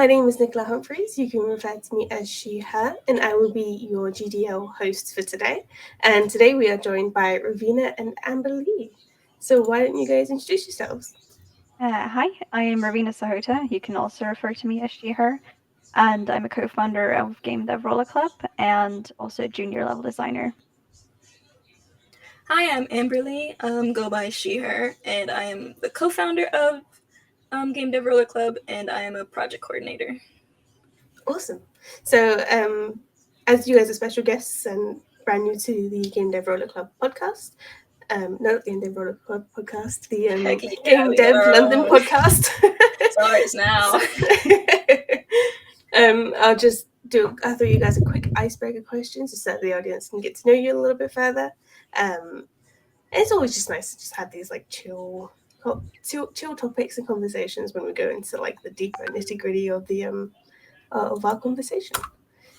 My name is Nichola Humphreys. You can refer to me as she, her, and I will be your GDL host for today. And today we are joined by Ravina and Amber-Leigh. So why don't you guys introduce yourselves? Hi, I am Ravina Sahota. You can also refer to me as she, her, and I'm a co-founder of Game Dev Roller Club and also a junior level designer. Hi, I'm Amber-Leigh, go by she, her, and I am the co-founder of Game Dev Roller Club, and I am a project coordinator. Awesome. So as you guys are special guests and brand new to the Game Dev Roller Club podcast, not the Game Dev Roller Club podcast, the Heck yeah, Game we got Dev our London own. podcast. It's ours now. I'll just I'll throw you guys a quick icebreaker question so that the audience can get to know you a little bit further. It's always just nice to just have these like chill topics and conversations when we go into like the deeper nitty gritty of the of our conversation.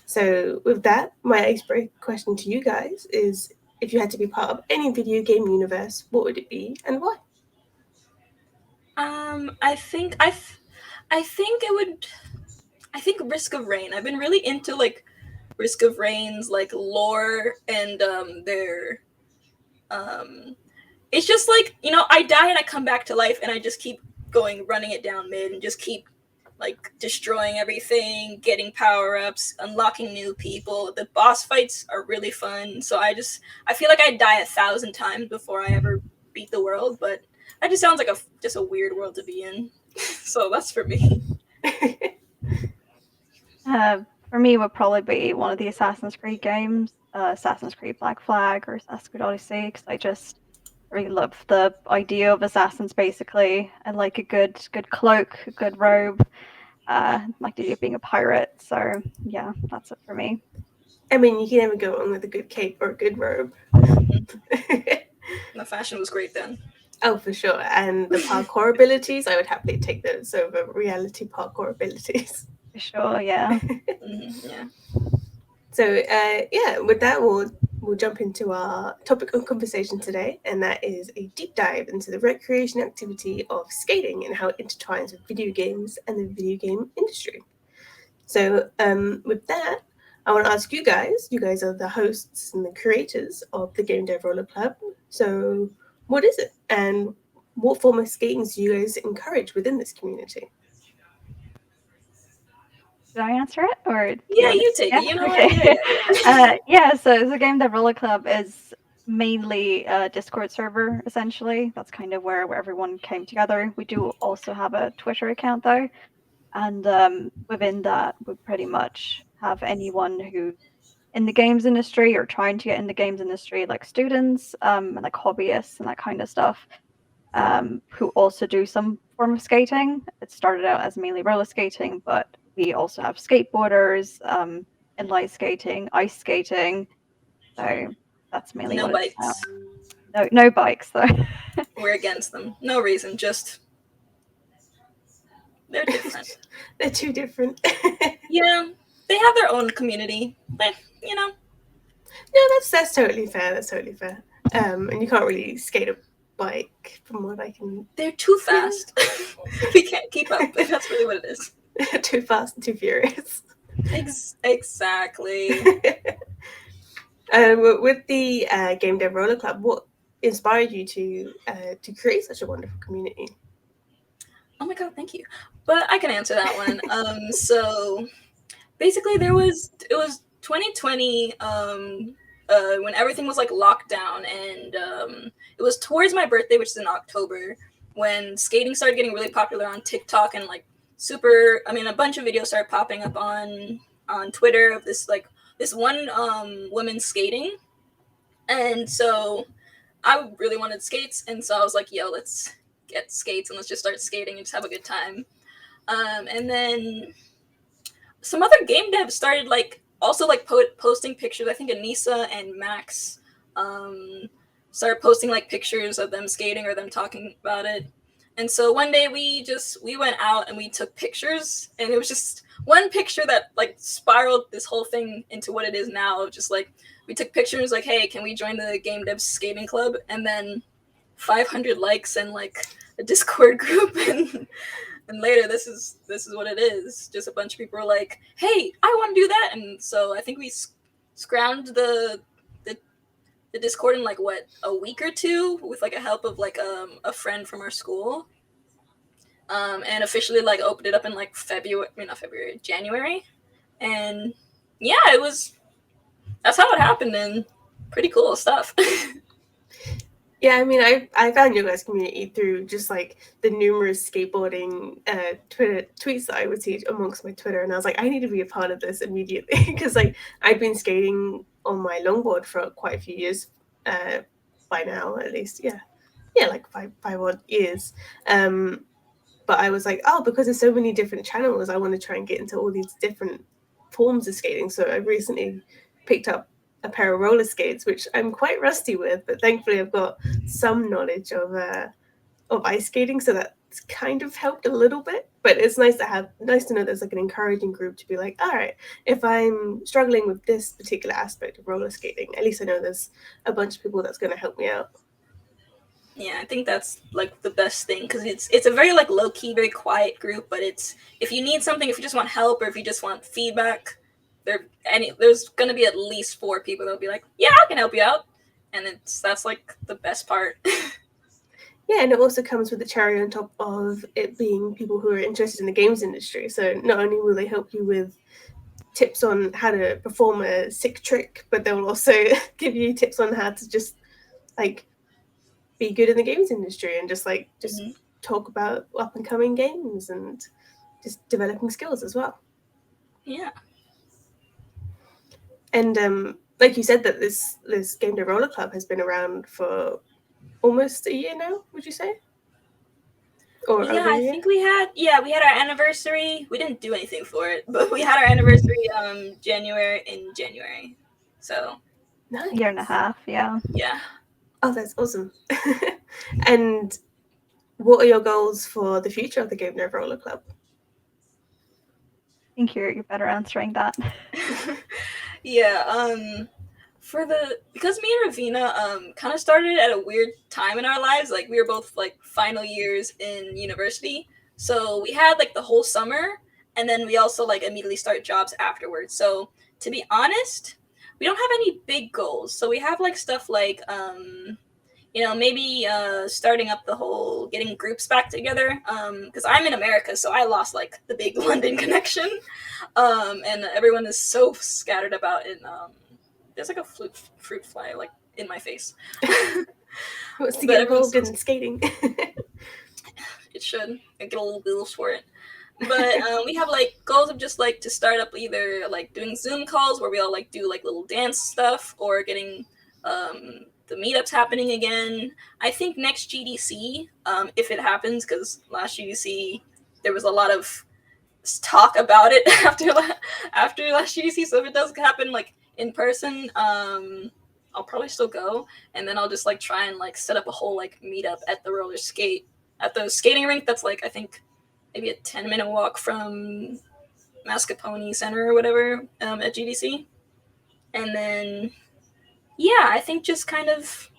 So with that, my icebreaker question to you guys is: if you had to be part of any video game universe, what would it be and why? I think it would. I think Risk of Rain. I've been really into like Risk of Rain's like lore and their It's just like I die and I come back to life and I just keep going, running it down mid, and just keep like destroying everything, getting power ups, unlocking new people. The boss fights are really fun. So I feel like I'd die 1,000 times before I ever beat the world, but that just sounds like just a weird world to be in. So that's for me. For me, it would probably be one of the Assassin's Creed games, Assassin's Creed Black Flag or Assassin's Creed Odyssey, because I just really love the idea of assassins. Basically, I like a good cloak, a good robe. Like the idea of being a pirate. So yeah, that's it for me. I mean, you can never go wrong with a good cape or a good robe. The fashion was great then. Oh, for sure. And the parkour abilities, I would happily take those over reality parkour abilities. For sure, yeah. Yeah. So, with that, we'll jump into our topic of conversation today, and that is a deep dive into the recreation activity of skating and how it intertwines with video games and the video game industry. So, with that, I want to ask you guys. You guys are the hosts and the creators of the Game Dev Roller Club. So, what is it, and what form of skating do you guys encourage within this community? Did I answer it, or do you Yeah, want you to? take Yeah, it. You know what? okay. Yeah. Yeah. So the Game Dev Roller Club is mainly a Discord server. Essentially, that's kind of where everyone came together. We do also have a Twitter account though, and within that, we pretty much have anyone who's in the games industry or trying to get in the games industry, like students, and like hobbyists and that kind of stuff, who also do some form of skating. It started out as mainly roller skating, but we also have skateboarders, inline skating, ice skating. So that's mainly No what it's about. bikes. No bikes though. We're against them. No reason. Just they're different. They're too different. Yeah, they have their own community. You know, No, that's totally fair. That's totally fair. And you can't really skate a bike, from what I can. they're too fast. We can't keep up. That's really what it is. Too fast and too furious. Exactly. With the Game Dev Roller Club, what inspired you to create such a wonderful community? Oh my god, thank you. But I can answer that one. So basically, it was 2020. When everything was like locked down, and it was towards my birthday, which is in October, when skating started getting really popular on TikTok, and like a bunch of videos started popping up on Twitter of this one woman skating. And so I really wanted skates, and so I was like, yo, let's get skates and let's just start skating and just have a good time. And then some other game devs started like also like posting pictures. I think Anissa and Max started posting like pictures of them skating or them talking about it. And so one day we went out and we took pictures, and it was just one picture that like spiraled this whole thing into what it is now. Of just like we took pictures like, hey, can we join the game devs skating club? And then 500 likes and like a Discord group, and And later, this is what it is. Just a bunch of people are like, "Hey, I want to do that," and so I think we scrounged the the Discord in like what, a week or two with like a help of like a friend from our school, and officially like opened it up in like February, I mean not February, January, and yeah, it was that's how it happened, and pretty cool stuff. Yeah, I mean, I found your guys' community through just like the numerous skateboarding Twitter tweets that I would see amongst my Twitter, and I was like, I need to be a part of this immediately because like I'd been skating on my longboard for quite a few years by now, at least. Yeah, like five odd years. But I was like, oh, because there's so many different channels, I want to try and get into all these different forms of skating. So I recently picked up a pair of roller skates, which I'm quite rusty with, but thankfully I've got some knowledge of ice skating, so that's kind of helped a little bit. But it's nice to know there's like an encouraging group to be like, all right, if I'm struggling with this particular aspect of roller skating, at least I know there's a bunch of people that's going to help me out. Yeah, I think that's like the best thing because it's a very like low key, very quiet group. But it's if you need something, if you just want help, or if you just want feedback, there's gonna be at least 4 people that'll be like, yeah, I can help you out, and that's like the best part. Yeah, and it also comes with the cherry on top of it being people who are interested in the games industry. So not only will they help you with tips on how to perform a sick trick, but they will also give you tips on how to just like be good in the games industry and just Mm-hmm. talk about up and coming games and just developing skills as well. Yeah. And like you said, that this Game Day Roller Club has been around for almost a year now, would you say? Or Yeah, over a I year? think we had our anniversary. We didn't do anything for it, but we had our anniversary in January. So Nice. Year and a half, yeah. yeah. Oh, that's awesome. And what are your goals for the future of the Game Day Roller Club? I think you're better answering that. Yeah, because me and Ravina kind of started at a weird time in our lives. Like we were both like final years in university, so we had like the whole summer, and then we also like immediately start jobs afterwards. So to be honest, we don't have any big goals. So we have like stuff like maybe starting up the whole getting groups back together. Because I'm in America, so I lost like the big London connection, and everyone is so scattered about. In there's like a fruit fly like in my face. What's to But get everyone's involved in skating? it should I get a little bills for it. But we have like goals of just like to start up either like doing Zoom calls where we all like do like little dance stuff or getting the meetups happening again. I think next GDC, if it happens, because last GDC there was a lot of talk about it after last GDC. So if it does happen like in person, I'll probably still go, and then I'll just like try and like set up a whole like meetup at the skating rink. That's like I think maybe a 10-minute walk from Mascapone Center or whatever at GDC, and then yeah, I think just kind of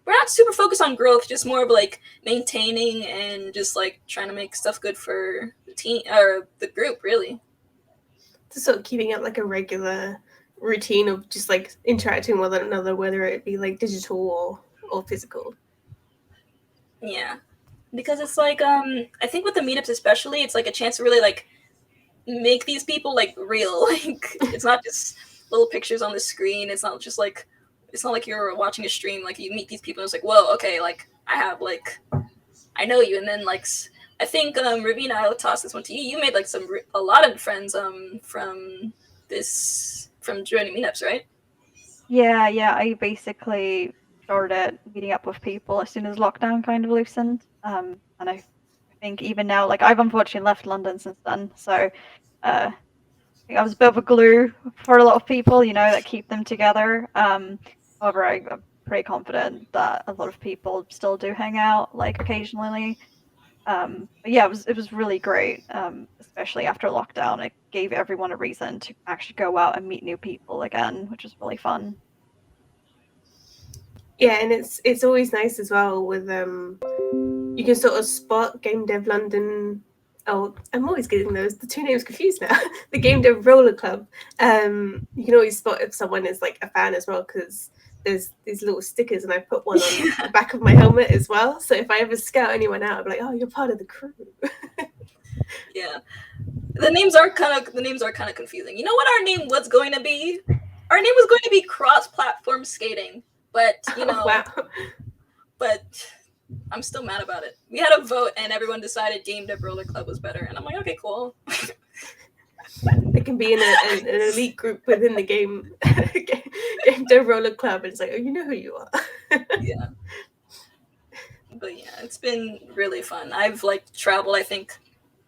we're not super focused on growth, just more of like maintaining and just like trying to make stuff good for the team or the group, really. Just sort of keeping up like a regular routine of just like interacting with one another, whether it be like digital or physical. Yeah, because it's like I think with the meetups especially, it's like a chance to really like make these people like real. Like it's not just little pictures on the screen. It's not like you're watching a stream. Like you meet these people, and it's like, whoa, okay, like I know you, and then like I think Ravina, I'll toss this one to you. You made like a lot of friends from joining meetups, right? Yeah, I basically started meeting up with people as soon as lockdown kind of loosened. And I think even now, like I've unfortunately left London since then, so I think I was a bit of a glue for a lot of people, that keep them together. However, I'm pretty confident that a lot of people still do hang out, like occasionally. But yeah, it was really great, especially after lockdown. It gave everyone a reason to actually go out and meet new people again, which was really fun. Yeah, and it's always nice as well with you can sort of spot Game Dev London. Oh, I'm always getting the two names confused now. The Game Dev Roller Club. You can always spot if someone is like a fan as well, because there's these little stickers, and I put one on the back of my helmet as well. So if I ever scout anyone out, I'm like, oh, you're part of the crew. Yeah. The names are kind of confusing. You know what our name was going to be? Our name was going to be cross-platform skating, but you know, Wow. but I'm still mad about it. We had a vote, and everyone decided Game Dev Roller Club was better, and I'm like, okay, cool. They can be in an elite group within the game Dev Roller Club, and it's like, oh, you know who you are. Yeah. But yeah, it's been really fun. I've like traveled, I think,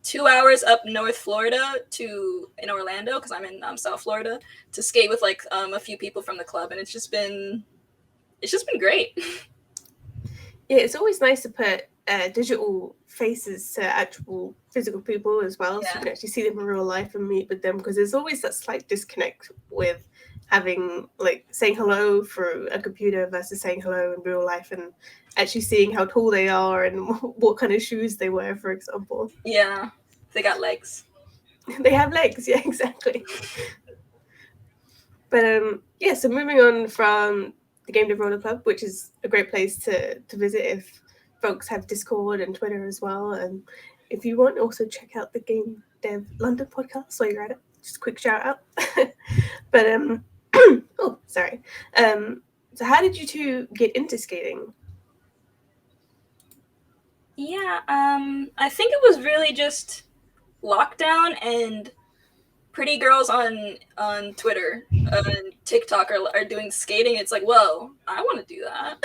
2 hours up North Florida in Orlando, because I'm in South Florida, to skate with like a few people from the club, and it's just been great. Yeah, it's always nice to put digital faces to actual physical people as well, so you can actually see them in real life and meet with them, because there's always that slight disconnect with having like saying hello through a computer versus saying hello in real life, and actually seeing how tall they are and what kind of shoes they wear, for example. Yeah, they got legs. They have legs, yeah, exactly. But yeah, so moving on from the Game Dev Roller Club, which is a great place to visit if folks have Discord and Twitter as well. And if you want, also check out the Game Dev London podcast while you're at it. Just a quick shout out. But oh, sorry. So how did you two get into skating? Yeah, I think it was really just lockdown and pretty girls on Twitter and TikTok are doing skating. It's like, whoa, I want to do that.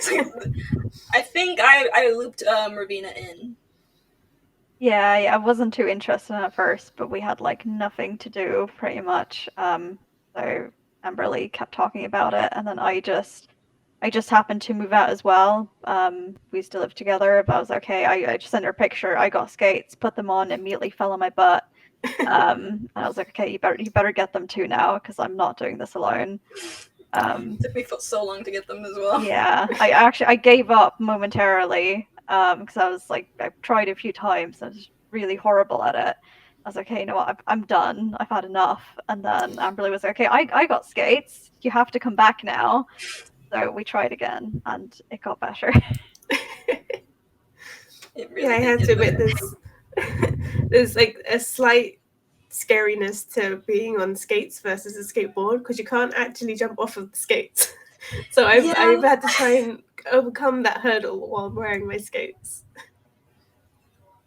So, I think I looped Ravina in. Yeah, I wasn't too interested in it at first, but we had like nothing to do pretty much. So Amber-Leigh kept talking about it, and then I just happened to move out as well. We used to live together, but I was okay. I just sent her a picture. I got skates, put them on, immediately fell on my butt. And I was like, okay, you better get them too now, because I'm not doing this alone. It took me so long to get them as well. Yeah, I gave up momentarily, because I was like, I've tried a few times. I was really horrible at it. I was like, okay, you know what? I'm done. I've had enough. And then Amberley was like, okay, I got skates. You have to come back now. So we tried again, and it got better. It really Yeah, I have to admit there's like a slight scariness to being on skates versus a skateboard, because you can't actually jump off of the skates. So I've had to try and overcome that hurdle while wearing my skates.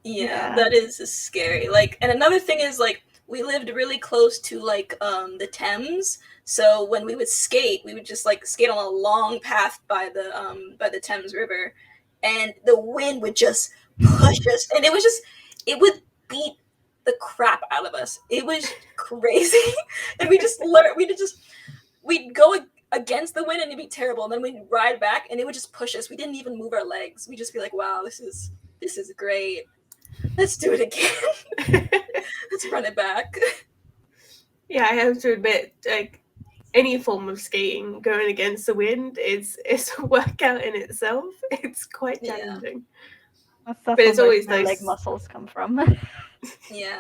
Yeah, that is scary. Like, and another thing is like we lived really close to like the Thames, so when we would skate, we would just like skate on a long path by the Thames River, and the wind would just push us, and it would beat the crap out of us. It was crazy, and we'd go against the wind and it'd be terrible, and then we'd ride back and it would just push us. We didn't even move our legs. We'd just be like, wow, this is great. Let's do it again. Let's run it back. Yeah, I have to admit, like any form of skating going against the wind is a workout in itself. It's quite challenging. That's but it's always where my nice. leg muscles come from. Yeah.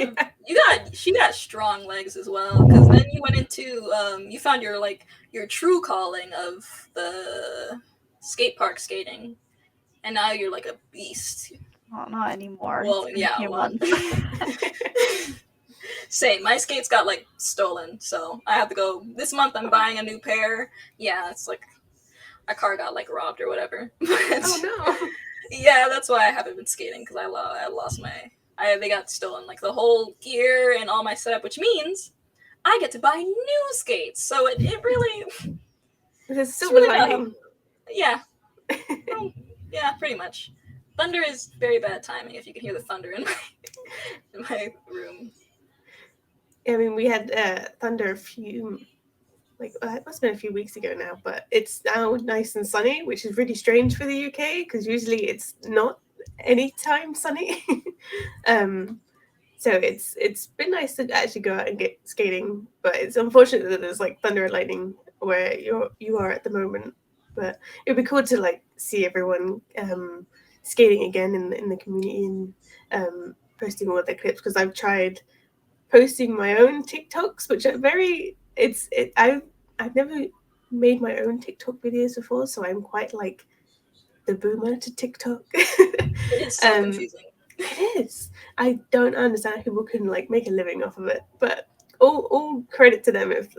She got strong legs as well, because then you went into you found your true calling of the skate park skating, and now you're like a beast. Oh, not anymore. Well, It's been a few months. Same. My skates got like stolen, so I have to go this month. I'm buying a new pair. Yeah, it's like a car got like robbed or whatever. Oh no. Yeah, that's why I haven't been skating, because I lost they got stolen, like the whole gear and all my setup, which means I get to buy new skates. So it really There's a silver lining. Yeah. Well, yeah, pretty much. Thunder is very bad timing, if you can hear the thunder in my room. I mean, we had thunder it must have been a few weeks ago now, but it's now nice and sunny, which is really strange for the UK, because usually it's not anytime sunny. So it's been nice to actually go out and get skating, but it's unfortunate that there's like thunder and lightning where you are at the moment. But it'd be cool to like see everyone skating again in the community and posting all of their clips, because I've tried posting my own TikToks, which are I've never made my own TikTok videos before, so I'm quite like the boomer to TikTok. It is so confusing. It is. I don't understand how people can like make a living off of it, but all credit to them if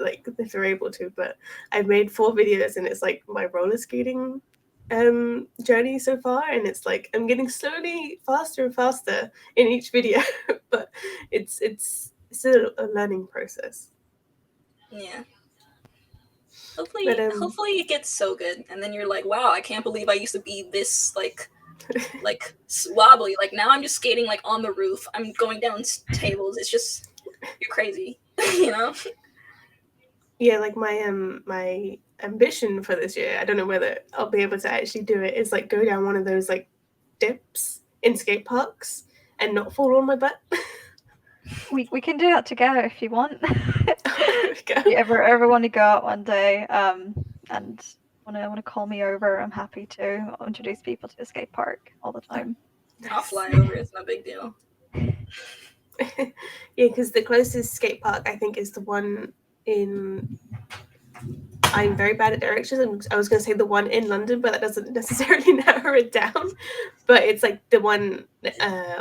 they're able to. But I've made 4 videos and it's like my roller skating journey so far, and it's like I'm getting slowly faster and faster in each video, but it's still a learning process. Yeah. Hopefully it gets so good, and then you're like, wow, I can't believe I used to be this like wobbly. Like now I'm just skating like on the roof. I'm going down tables. It's just you're crazy, you know. Yeah, like my ambition for this year, I don't know whether I'll be able to actually do it, is like go down one of those like dips in skate parks and not fall on my butt. We can do that together if you want. If you ever want to go out one day and want to call me over, I'm happy to. I'll introduce people to the skate park all the time. I'll fly over. It's no big deal. Yeah, because the closest skate park I think is the one in. I'm very bad at directions. I was going to say the one in London, but that doesn't necessarily narrow it down. But it's like the one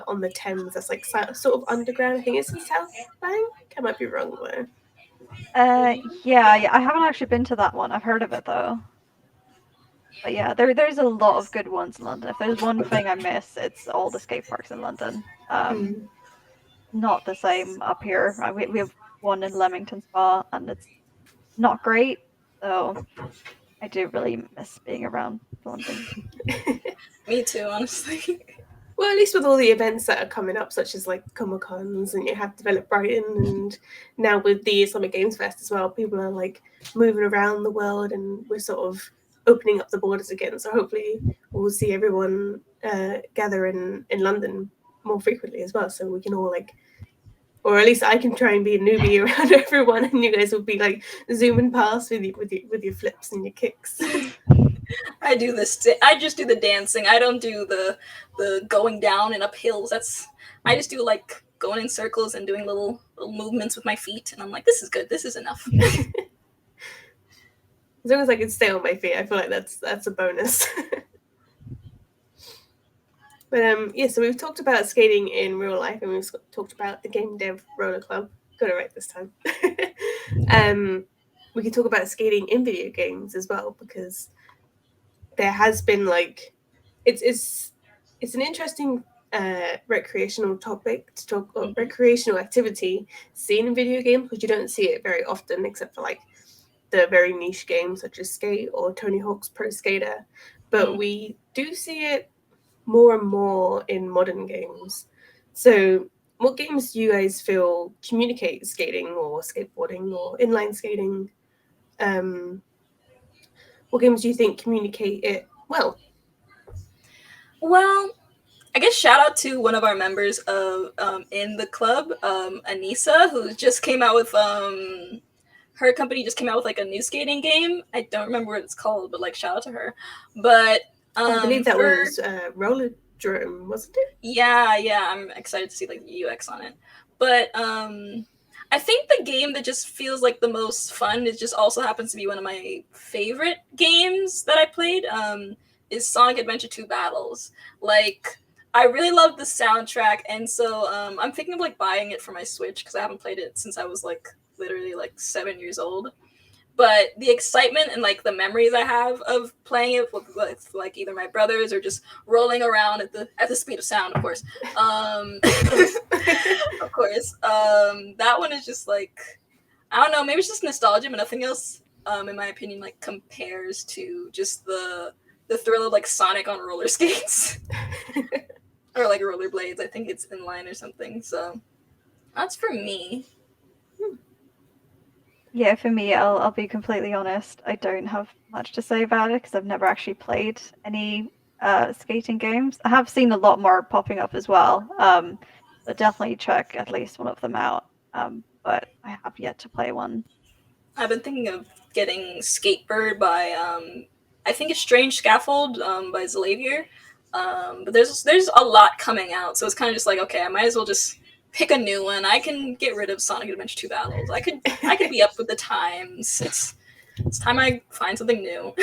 on the Thames that's like sort of underground. I think it's in South Bank. I might be wrong though. Yeah, I haven't actually been to that one. I've heard of it though. But yeah, there's a lot of good ones in London. If there's one thing I miss, it's all the skate parks in London. Not the same up here. We have one in Leamington Spa, and it's not great. So I do really miss being around London. Me too, honestly. Well, at least with all the events that are coming up, such as like Comic-Cons, and you have Develop Brighton, and now with the Islamic Games Fest as well, people are like moving around the world, and we're sort of opening up the borders again. So hopefully we'll see everyone gather in London more frequently as well, so we can all like, or at least I can try and be a newbie around everyone, and you guys will be like zooming past with your flips and your kicks. I do this. I just do the dancing. I don't do the going down and up hills. I just do like going in circles and doing little movements with my feet, and I'm like, this is good. This is enough. As long as I can stay on my feet, I feel like that's a bonus. But yeah, so we've talked about skating in real life, and we've talked about the Game Dev Roller Club. Got it right this time. We could talk about skating in video games as well, because there has been like it's an interesting recreational topic to talk about, recreational activity seen in video games, because you don't see it very often except for like the very niche games such as Skate or Tony Hawk's Pro Skater, but we do see it more and more in modern games. So what games do you guys feel communicate skating or skateboarding or inline skating? What games do you think communicate it well? Well, I guess shout out to one of our members of in the club, Anissa, who just came out with her company just came out with like a new skating game. I don't remember what it's called, but like shout out to her. But I believe that was Roller Drome, wasn't it? Yeah, I'm excited to see like the UX on it. But I think the game that just feels like the most fun, it just also happens to be one of my favorite games that I played, is Sonic Adventure 2 Battles. Like, I really love the soundtrack, and so I'm thinking of like buying it for my Switch, because I haven't played it since I was like literally like 7 years old. But the excitement and like the memories I have of playing it with like either my brothers or just rolling around at the speed of sound, of course. Of course. That one is just like, I don't know, maybe it's just nostalgia, but nothing else, in my opinion, like compares to just the thrill of like Sonic on roller skates. Or like rollerblades. I think it's inline or something. So that's for me. Yeah, for me, I'll be completely honest. I don't have much to say about it because I've never actually played any skating games. I have seen a lot more popping up as well. So definitely check at least one of them out. But I have yet to play one. I've been thinking of getting Skatebird by I think it's Strange Scaffold by Zalavier. But there's a lot coming out, so it's kind of just like, okay, I might as well just pick a new one. I can get rid of Sonic Adventure 2 battles. I could be up with the times. It's time I find something new.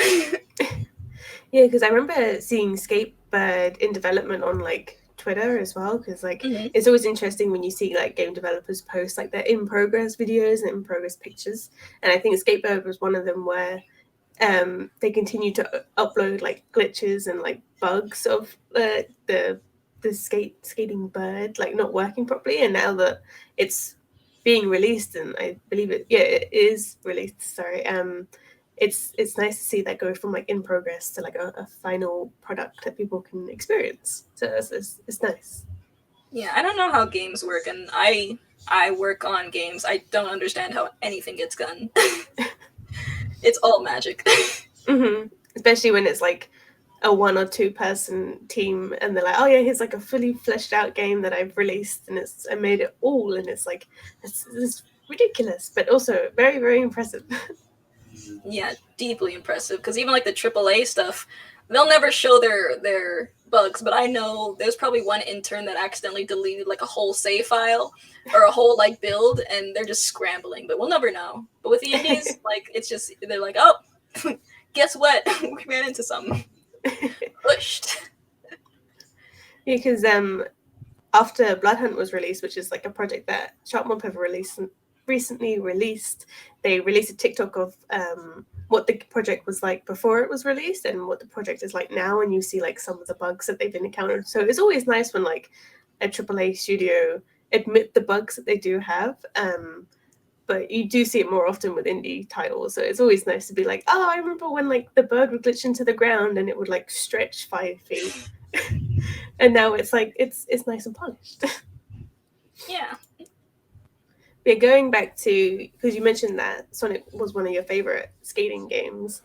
Yeah, because I remember seeing Skatebird in development on like Twitter as well. Because like it's always interesting when you see like game developers post like their in progress videos and in progress pictures. And I think Skatebird was one of them where they continue to upload like glitches and like bugs of the skating bird like not working properly. And now that it's being released, and I believe it is released. Sorry, it's nice to see that go from like in progress to like a final product that people can experience. So it's nice. Yeah, I don't know how games work, and I work on games. I don't understand how anything gets done. It's all magic. Mm-hmm. Especially when it's like a 1 or 2 person team, and they're like, oh yeah, here's like a fully fleshed out game that I've released, and I made it all, and it's like it's ridiculous, but also very, very impressive. Yeah, deeply impressive. Because even like the AAA stuff, they'll never show their bugs. But I know there's probably one intern that accidentally deleted like a whole save file or a whole like build, and they're just scrambling. But we'll never know. But with the indies, like it's just they're like, oh, guess what? We ran into something. Pushed. Yeah, because after Blood Hunt was released, which is like a project that Sharpmob have recently released, they released a TikTok of what the project was like before it was released and what the project is like now, and you see like some of the bugs that they've encountered. So it's always nice when like a AAA studio admit the bugs that they do have. But you do see it more often with indie titles, so it's always nice to be like, oh, I remember when like the bird would glitch into the ground and it would like stretch 5 feet. And now it's like it's nice and polished. Yeah. Yeah, going back to, because you mentioned that Sonic was one of your favorite skating games,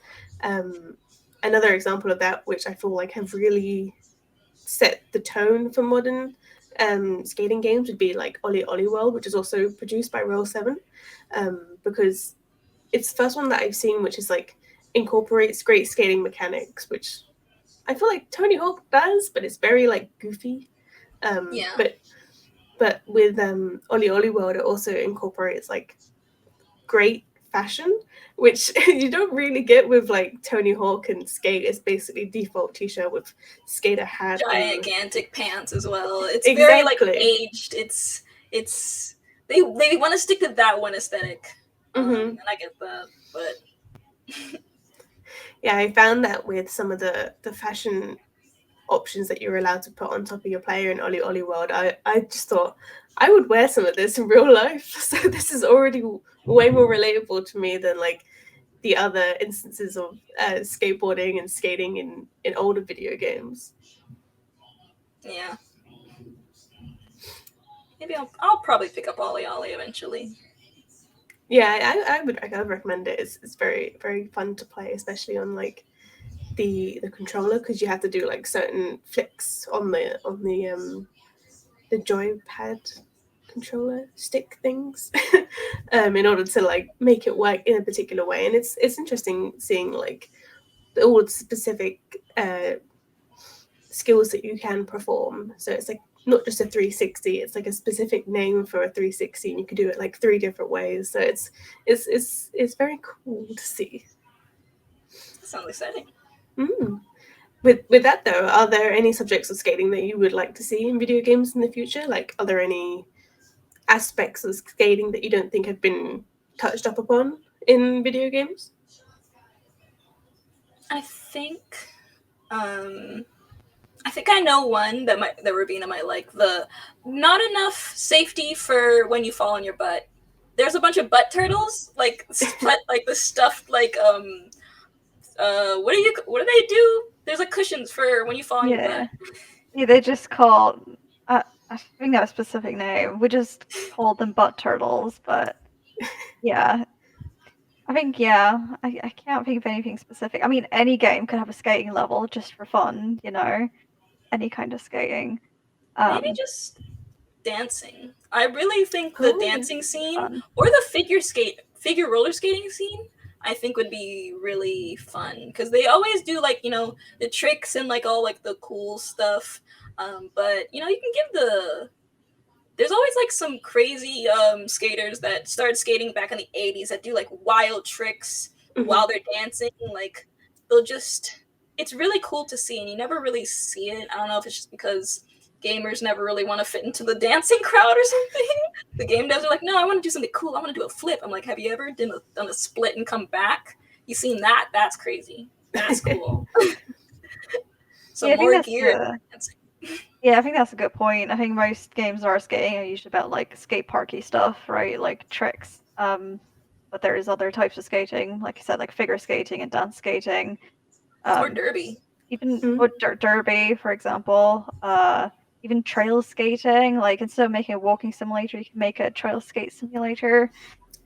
another example of that, which I feel like have really set the tone for modern skating games, would be like Ollie Ollie World, which is also produced by Roll 7, because it's the first one that I've seen which is like incorporates great skating mechanics, which I feel like Tony Hawk does, but it's very like goofy. Yeah. But with Ollie Ollie World, it also incorporates like great fashion, which you don't really get with like Tony Hawk and Skate. It's basically default t-shirt with skater hat and Gigantic pants as well. It's very like exactly. aged. It's they want to stick to that one aesthetic, and I get that, but Yeah, I found that with some of the fashion options that you're allowed to put on top of your player in Ollie Ollie World, I just thought I would wear some of this in real life. So this is already way more relatable to me than like the other instances of skateboarding and skating in older video games. yeah, maybe I'll probably pick up Ollie Ollie eventually. Yeah, I would recommend it. It's very, very fun to play, especially on like the controller, because you have to do like certain flicks on the joypad controller stick things in order to like make it work in a particular way. And it's interesting seeing like all the specific skills that you can perform. So it's like not just a 360, it's like a specific name for a 360, and you can do it like 3 different ways. So it's very cool to see. That sounds exciting. With that though, are there any subjects of skating that you would like to see in video games in the future? Like, are there any aspects of skating that you don't think have been touched up upon in video games? I think um I think I know one that Ravina might like. The not enough safety for when you fall on your butt. There's a bunch of butt turtles, like like the stuffed like what do they do? There's like cushions for when you fall on your butt. Yeah, they just call. I think that a specific name. We just called them butt turtles, but yeah, I think I can't think of anything specific. I mean, any game could have a skating level just for fun, any kind of skating. Maybe just dancing. I really think the Oh, dancing scene fun. or the figure roller skating scene I think would be really fun because they always do like the tricks and like all like the cool stuff. But you can give there's always like some crazy skaters that started skating back in the 80s that do like wild tricks while they're dancing. Like they'll just it's really cool to see and you never really see it. I don't know if it's just because gamers never really want to fit into the dancing crowd or something. The game devs are like, no, I want to do something cool. I want to do a flip. I'm like, have you ever done a split and come back? You seen that? That's crazy. That's cool. So Yeah, I think more that's gear. yeah, I think that's a good point. I think most games are skating are usually about like skate parky stuff, right? Like tricks. But there's other types of skating, like I said, like figure skating and dance skating. Or derby. Even or derby, for example. Even trail skating. Like instead of making a walking simulator, you can make a trail skate simulator.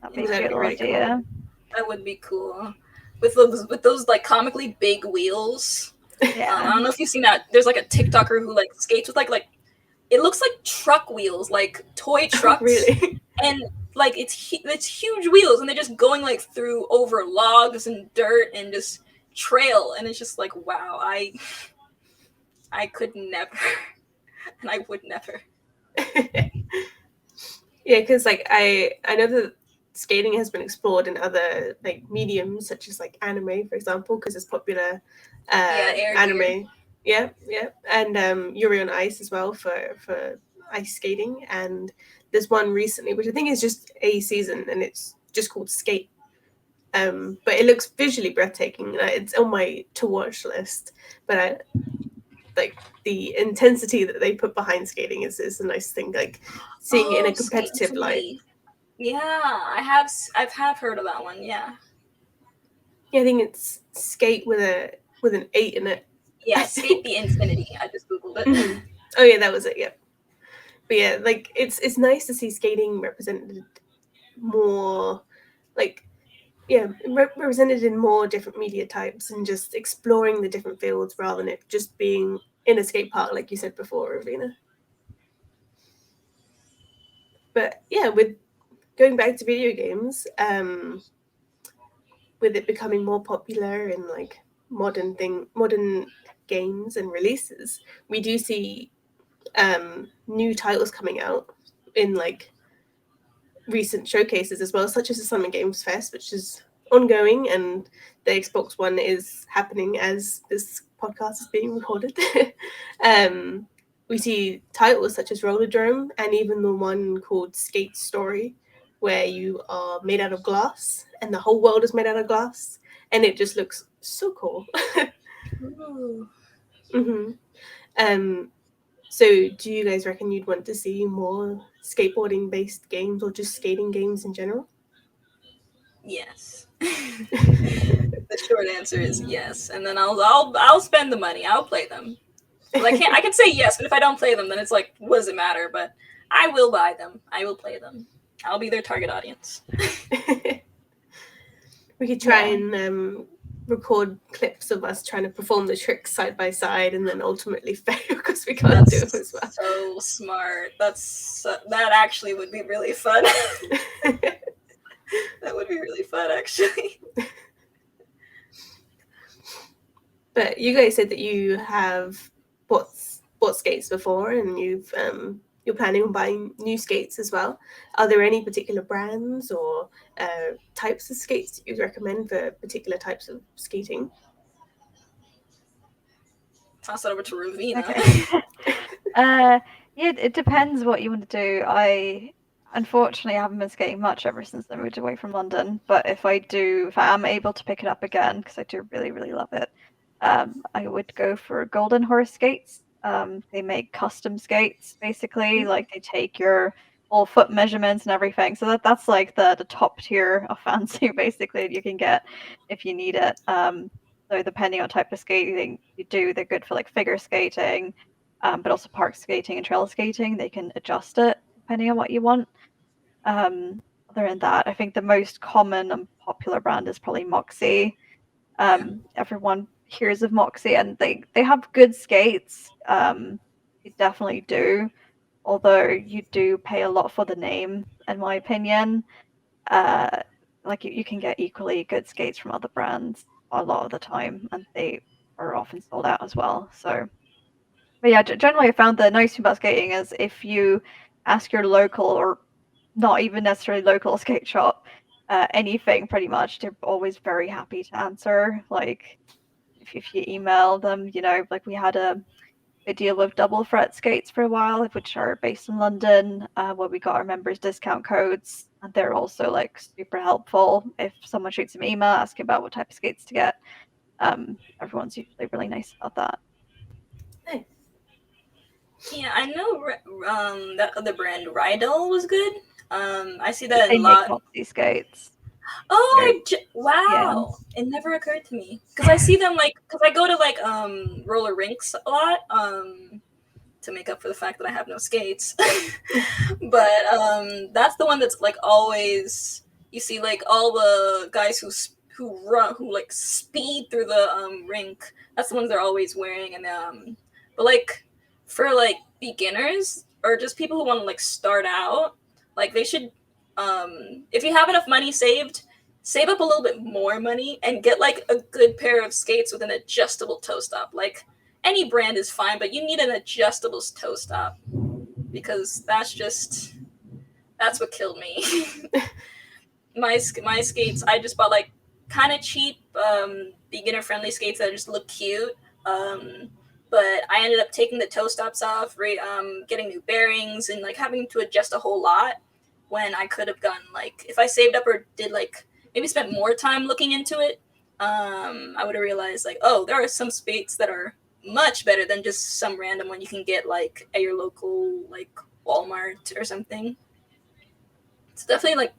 That'd be a good idea. Cool. That would be cool. With those like comically big wheels. Yeah. I don't know if you've seen that. There's like a TikToker who like skates with like it looks like truck wheels, like toy trucks. Really? And like it's huge wheels, and they're just going like through over logs and dirt and just trail, and it's just like wow, I could never, and I would never. Yeah, because like I know that skating has been explored in other like mediums such as like anime, for example, because it's popular anime. Gear. Yeah, and Yuri on Ice as well for ice skating. And there's one recently which I think is just a season, and it's just called Skate. But it looks visually breathtaking. It's on my to watch list. But like the intensity that they put behind skating is a nice thing. Like seeing it in a competitive light. Yeah, I've heard of that one. Yeah. Yeah, I think it's skate with an 8 in it. Yeah, Skate the Infinity. I just googled it. Mm-hmm. Oh yeah, that was it. Yeah, but yeah, like it's nice to see skating represented more, like represented in more different media types and just exploring the different fields rather than it just being in a skate park, like you said before, Ravina. But yeah, with going back to video games, with it becoming more popular in like modern games and releases, we do see new titles coming out in like recent showcases as well, such as the Summer Games Fest, which is ongoing, and the Xbox One is happening as this podcast is being recorded. We see titles such as Rollerdrome and even the one called Skate Story, where you are made out of glass and the whole world is made out of glass, and it just looks so cool. So do you guys reckon you'd want to see more skateboarding based games or just skating games in general? Yes. The short answer is yes, and then I'll spend the money. I'll play them. Like I can say yes, but if I don't play them, then it's like, what does it matter? But I will buy them. I will play them. I'll be their target audience. We could try and record clips of us trying to perform the tricks side by side, and then ultimately fail because we can't do it as well. So smart. That actually would be really fun. That would be really fun, actually. But you guys said that you have bought skates before, and you're planning on buying new skates as well. Are there any particular brands or types of skates that you'd recommend for particular types of skating? Toss it over to Ravina. Okay. Yeah, it depends what you want to do. I unfortunately haven't been skating much ever since I moved away from London. But if I am able to pick it up again, because I do really, really love it, I would go for Golden Horse skates. They make custom skates, basically. Like they take your all foot measurements and everything. So that's like the top tier of fancy, basically, you can get if you need it. So depending on type of skating you do, they're good for like figure skating, but also park skating and trail skating. They can adjust it depending on what you want. Other than that, I think the most common and popular brand is probably Moxie. Everyone hears of Moxie, and they have good skates. They definitely do, although you do pay a lot for the name, in my opinion. like you can get equally good skates from other brands a lot of the time, and they are often sold out as well. So, but yeah, generally I found the nice thing about skating is if you ask your local or not even necessarily local skate shop anything, pretty much, they're always very happy to answer. Like if you email them, like we had a deal with Double Fret Skates for a while, which are based in London, where we got our members discount codes, and they're also like super helpful. If someone shoots an email asking about what type of skates to get, everyone's usually really nice about that. Nice. Yeah, I know that other brand Rydell was good. I see that They in a make lot. Moxie skates. Oh, Yeah. wow! It never occurred to me because I see them because I go to roller rinks a lot to make up for the fact that I have no skates. But that's the one that's like always you see like all the guys who like speed through the rink. That's the ones they're always wearing, and but like for like beginners or just people who want to like start out, like they should if you have enough money saved, save up a little bit more money and get like a good pair of skates with an adjustable toe stop. Like any brand is fine, but you need an adjustable toe stop because that's what killed me. my skates, I just bought like kind of cheap beginner friendly skates that just look cute. But I ended up taking the toe stops off, getting new bearings, and like having to adjust a whole lot when I could have gone like if I saved up or did like maybe spent more time looking into it. I would have realized like, oh, there are some skates that are much better than just some random one you can get like at your local like Walmart or something. It's definitely like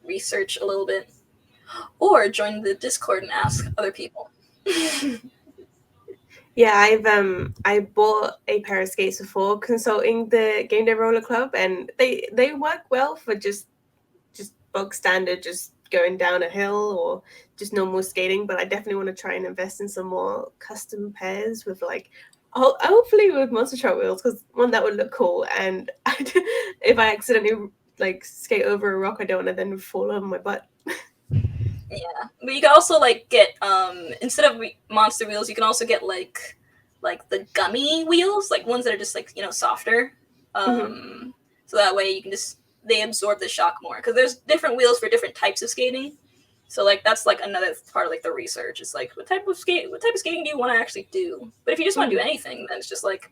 research a little bit or join the Discord and ask other people. Yeah, I bought a pair of skates before consulting the Game Day Roller Club, and they work well for just bog standard, just going down a hill or just normal skating. But I definitely want to try and invest in some more custom pairs with like hopefully with monster truck wheels, because one, that would look cool, and if I accidentally like skate over a rock, I don't want to then fall over my butt. Yeah, but you can also like get instead of monster wheels, you can also get like the gummy wheels, like ones that are just like softer. So that way you can they absorb the shock more because there's different wheels for different types of skating. So like that's like another part of like the research. It's like what type of skating do you want to actually do? But if you just want to do anything, then it's just like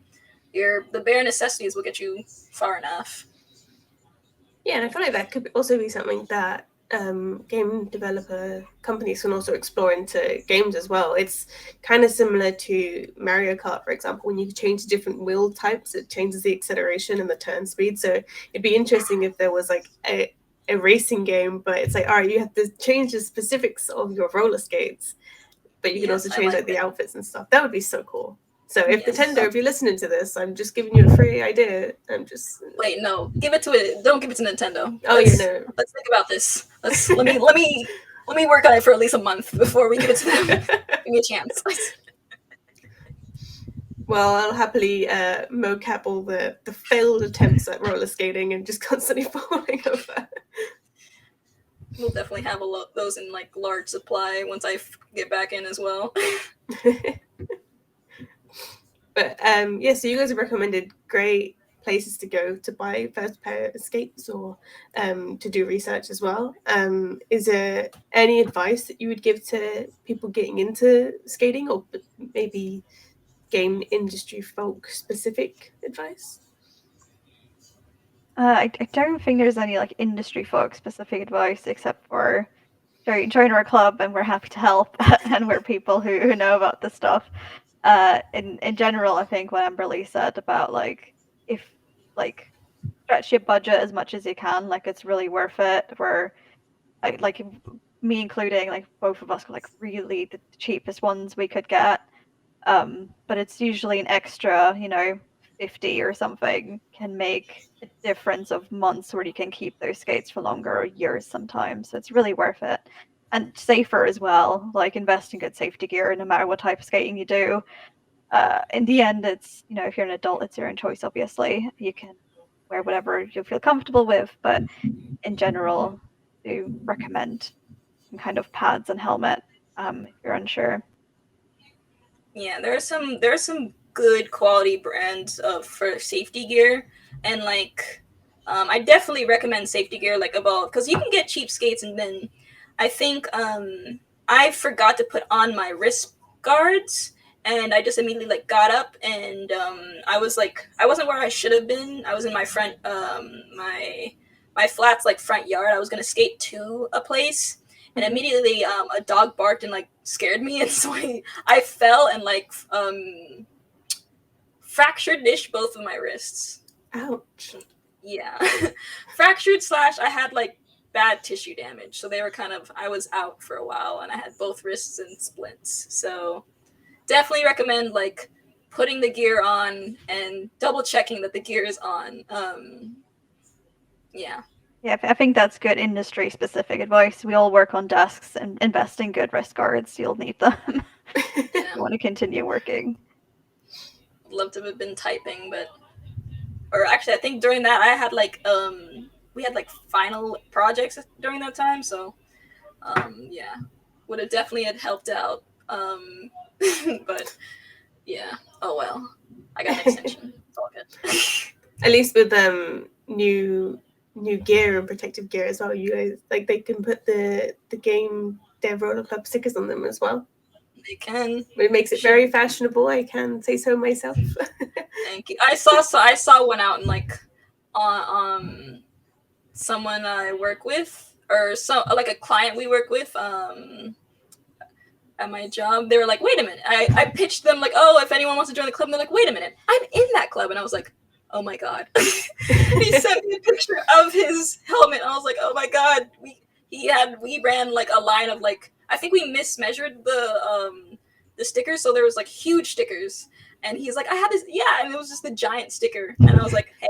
the bare necessities will get you far enough. Yeah, and I feel like that could also be something that game developer companies can also explore into games as well. It's kind of similar to Mario Kart, for example, when you change different wheel types, it changes the acceleration and the turn speed. So it'd be interesting if there was like a racing game, but it's like, all right, you have to change the specifics of your roller skates, but you can also change like the outfits and stuff. That would be so cool. So if Nintendo, if you're listening to this, I'm just giving you a free idea. Wait, no, give it to it. Don't give it to Nintendo. You know. Let's think about this. Let me work on it for at least a month before we give it to them. Give me a chance. Well, I'll happily mocap all the failed attempts at roller skating and just constantly falling over. We'll definitely have those in like large supply once I get back in as well. But yeah, so you guys have recommended great places to go to buy first pair of skates or to do research as well. Is there any advice that you would give to people getting into skating, or maybe game industry folk specific advice? I don't think there's any like industry folk specific advice except for join our club and we're happy to help and we're people who know about this stuff. In general, I think what Amber-Leigh said about like if like stretch your budget as much as you can, like it's really worth it. We're like me including, like both of us got like really the cheapest ones we could get. But it's usually an extra, 50 or something can make a difference of months where you can keep those skates for longer or years sometimes. So it's really worth it. And safer as well, like invest in good safety gear no matter what type of skating you do. In the end, it's, if you're an adult, it's your own choice, obviously. You can wear whatever you feel comfortable with, but in general, do recommend some kind of pads and helmet if you're unsure. Yeah, there are some good quality brands for safety gear, and like I definitely recommend safety gear like about because you can get cheap skates, and then I think I forgot to put on my wrist guards, and I just immediately like got up, and I was like I wasn't where I should have been. I was in my front my flat's like front yard. I was gonna skate to a place, and immediately a dog barked and like scared me, and so I fell and like fractured both of my wrists. Ouch. Yeah. Fractured / I had like bad tissue damage, so they were kind of I was out for a while and I had both wrists in splints. So definitely recommend like putting the gear on and double checking that the gear is on. Yeah. Yeah, I think that's good industry specific advice. We all work on desks and invest in good wrist guards. You'll need them. Yeah. You want to continue working. I'd love to have been typing, but or actually I think during that I had like we had like final projects during that time, so yeah, would have definitely had helped out. But yeah, oh well, I got an extension. It's all good. At least with new gear and protective gear as well, you guys like they can put the game Dev Roller Club stickers on them as well. They can. It makes it very fashionable. I can say so myself. Thank you. I saw one out in like on someone I work with or so like a client we work with at my job. They were like, wait a minute. I pitched them like, oh, if anyone wants to join the club, and they're like, wait a minute, I'm in that club. And I was like, oh my god. He sent me a picture of his helmet. And I was like, oh my god. We ran like a line of like I think we mismeasured the stickers, so there was like huge stickers. And he's like, I had this, yeah, and it was just a giant sticker. And I was like, hey,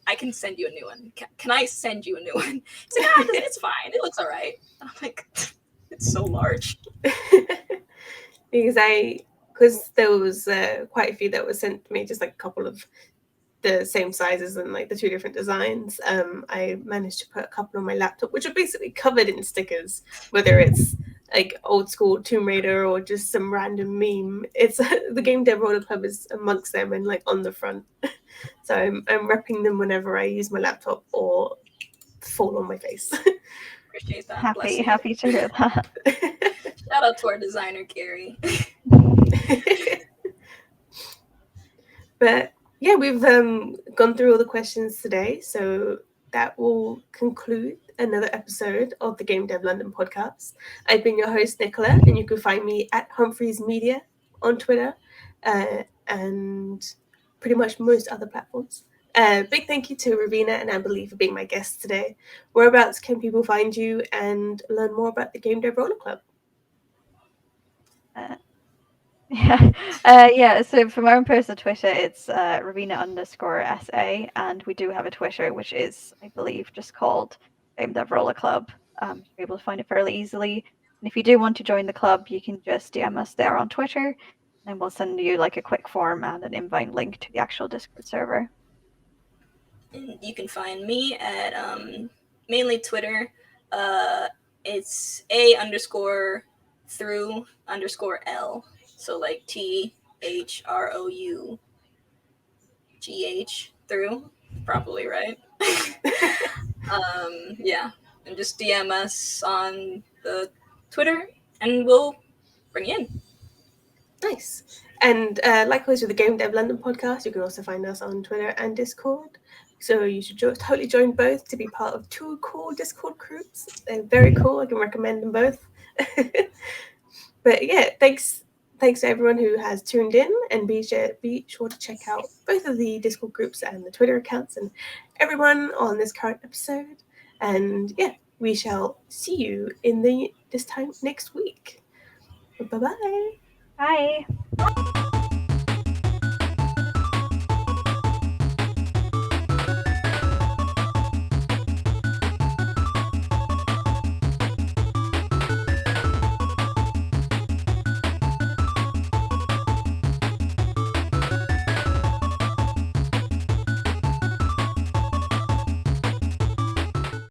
I can send you a new one. Can I send you a new one? He's like, it's fine. It looks all right. And I'm like, it's so large. Because there was quite a few that were sent to me, just like a couple of the same sizes and like the two different designs. I managed to put a couple on my laptop, which are basically covered in stickers, whether it's like old school Tomb Raider or just some random meme. It's the Game Dev Roller Club is amongst them and like on the front. So I'm repping them whenever I use my laptop or fall on my face. Appreciate that. Happy to hear that. Shout out to our designer, Gary. But yeah, we've gone through all the questions today, so that will conclude another episode of the Game Dev London podcast. I've been your host, Nichola, and you can find me at Humphreys Media on Twitter and pretty much most other platforms. Big thank you to Ravina and Amber-Leigh for being my guests today. Whereabouts can people find you and learn more about the Game Dev Roller Club? Yeah. So for my own personal Twitter, it's Ravina_SA, and we do have a Twitter which is, I believe, just called Game Dev Roller Club. You'll be able to find it fairly easily. And if you do want to join the club, you can just DM us there on Twitter, and we'll send you like a quick form and an invite link to the actual Discord server. And you can find me at mainly Twitter. It's A_through_L. So like THROUGH through, probably right. Yeah, and just DM us on the Twitter, and we'll bring you in. Nice. And likewise with the Game Dev London podcast, you can also find us on Twitter and Discord. So you should totally join both to be part of two cool Discord groups. They're very cool. I can recommend them both. But yeah, thanks to everyone who has tuned in, and be sure to check out both of the Discord groups and the Twitter accounts and everyone on this current episode. And yeah, we shall see you in this time next week. Bye-bye. Bye.